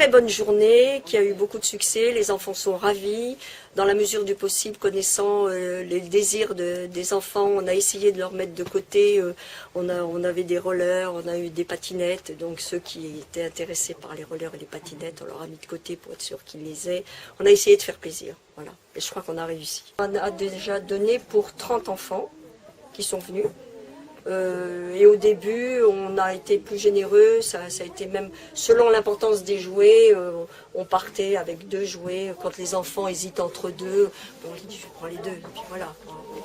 très bonne journée qui a eu beaucoup de succès. Les enfants sont ravis. Dans la mesure du possible, connaissant les désirs des enfants, on a essayé de leur mettre de côté. On avait des rollers, on a eu des patinettes. Donc ceux qui étaient intéressés par les rollers et les patinettes, on leur a mis de côté pour être sûr qu'ils les aient. On a essayé de faire plaisir. Voilà. Et je crois qu'on a réussi. On a déjà donné pour 30 enfants qui sont venus. Et au début, on a été plus généreux, ça a été même selon l'importance des jouets, on partait avec 2 jouets. Quand les enfants hésitent entre 2, on dit je prends les 2, et puis voilà.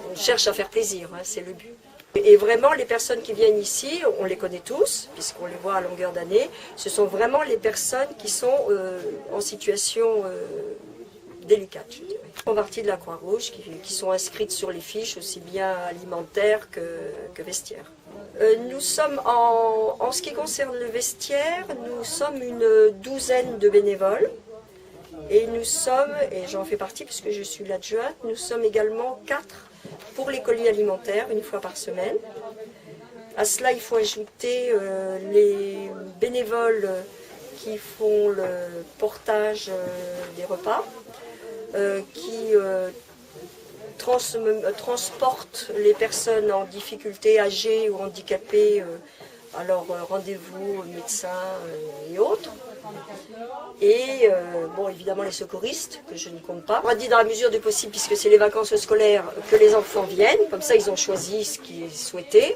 On cherche à faire plaisir, hein, c'est le but. Et vraiment, les personnes qui viennent ici, on les connaît tous, puisqu'on les voit à longueur d'année, ce sont vraiment les personnes qui sont en situation délicate, je dirais. Ils font partie de la Croix-Rouge, qui sont inscrites sur les fiches, aussi bien alimentaires que vestiaires. Nous sommes, en ce qui concerne le vestiaire, nous sommes une douzaine de bénévoles. Et nous sommes, et j'en fais partie puisque je suis l'adjointe, nous sommes également 4 pour les colis alimentaires, une fois par semaine. À cela, il faut ajouter les bénévoles qui font le portage des repas, qui transportent les personnes en difficulté, âgées ou handicapées, à leur rendez-vous médecin et autres. Et bon, évidemment les secouristes, que je ne compte pas. On a dit dans la mesure du possible, puisque c'est les vacances scolaires, que les enfants viennent, comme ça ils ont choisi ce qu'ils souhaitaient.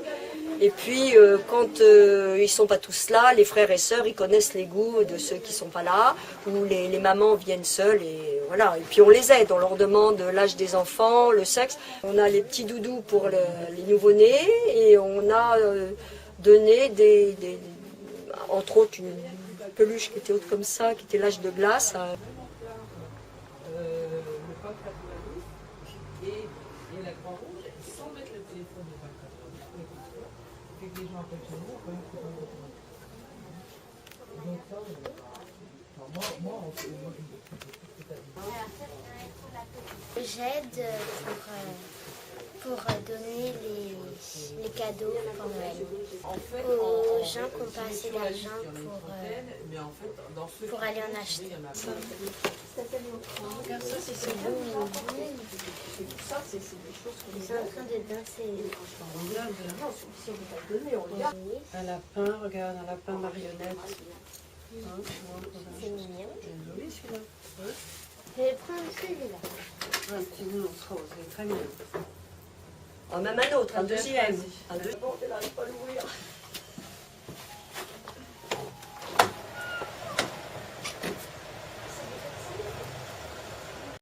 Et puis, quand ils ne sont pas tous là, les frères et sœurs, ils connaissent les goûts de ceux qui ne sont pas là, ou les mamans viennent seules, et voilà. Et puis on les aide, on leur demande l'âge des enfants, le sexe. On a les petits doudous pour les nouveau-nés, et on a donné entre autres une peluche qui était haute comme ça, qui était l'âge de glace. Le pape et la Croix-Rouge, sans mettre le téléphone de pape fait que les gens appellent chez nous, quand même, c'est pas donc ça, j'aide pour donner les cadeaux pour Noël aux gens qui n'ont pas assez d'argent pour aller en acheter. Regarde ça, c'est beau. Ça, c'est des choses qu'on est en train de danser. Un lapin, regarde, un lapin marionnette. C'est mignon. C'est joli celui-là. Je vais prendre celui-là. Un petit nounours rose, il est très mignon. Même un autre, un deuxième. Vas-y. Bon, elle n'arrive pas à l'ouvrir.